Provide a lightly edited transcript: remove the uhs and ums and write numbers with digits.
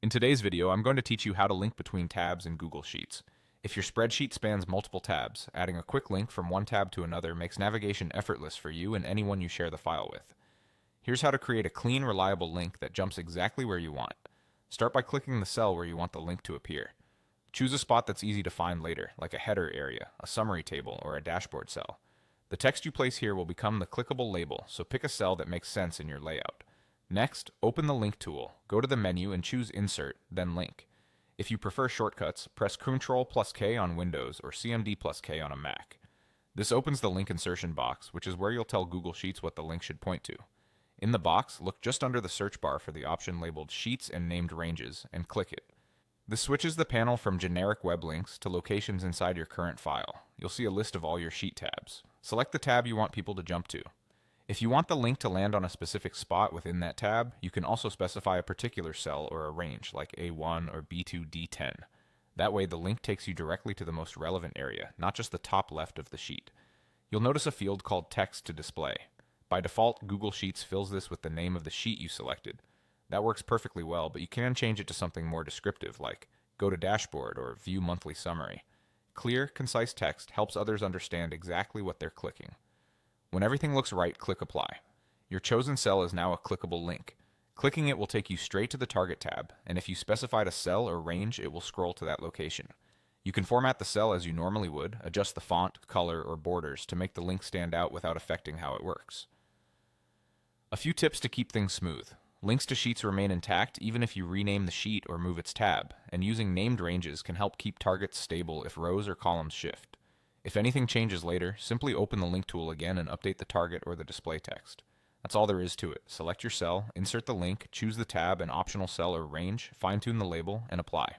In today's video, I'm going to teach you how to link between tabs in Google Sheets. If your spreadsheet spans multiple tabs, adding a quick link from one tab to another makes navigation effortless for you and anyone you share the file with. Here's how to create a clean, reliable link that jumps exactly where you want. Start by clicking the cell where you want the link to appear. Choose a spot that's easy to find later, like a header area, a summary table, or a dashboard cell. The text you place here will become the clickable label, so pick a cell that makes sense in your layout. Next, open the Link tool, go to the menu and choose Insert, then Link. If you prefer shortcuts, press Ctrl+K on Windows or CMD+K on a Mac. This opens the link insertion box, which is where you'll tell Google Sheets what the link should point to. In the box, look just under the search bar for the option labeled Sheets and named ranges, and click it. This switches the panel from generic web links to locations inside your current file. You'll see a list of all your sheet tabs. Select the tab you want people to jump to. If you want the link to land on a specific spot within that tab, you can also specify a particular cell or a range, like A1 or B2D10. That way the link takes you directly to the most relevant area, not just the top left of the sheet. You'll notice a field called Text to Display. By default, Google Sheets fills this with the name of the sheet you selected. That works perfectly well, but you can change it to something more descriptive, like Go to Dashboard or View Monthly Summary. Clear, concise text helps others understand exactly what they're clicking. When everything looks right, click Apply. Your chosen cell is now a clickable link. Clicking it will take you straight to the Target tab, and if you specified a cell or range, it will scroll to that location. You can format the cell as you normally would, adjust the font, color, or borders to make the link stand out without affecting how it works. A few tips to keep things smooth. Links to sheets remain intact even if you rename the sheet or move its tab, and using named ranges can help keep targets stable if rows or columns shift. If anything changes later, simply open the Link tool again and update the target or the display text. That's all there is to it. Select your cell, insert the link, choose the tab and optional cell or range, fine-tune the label, and apply.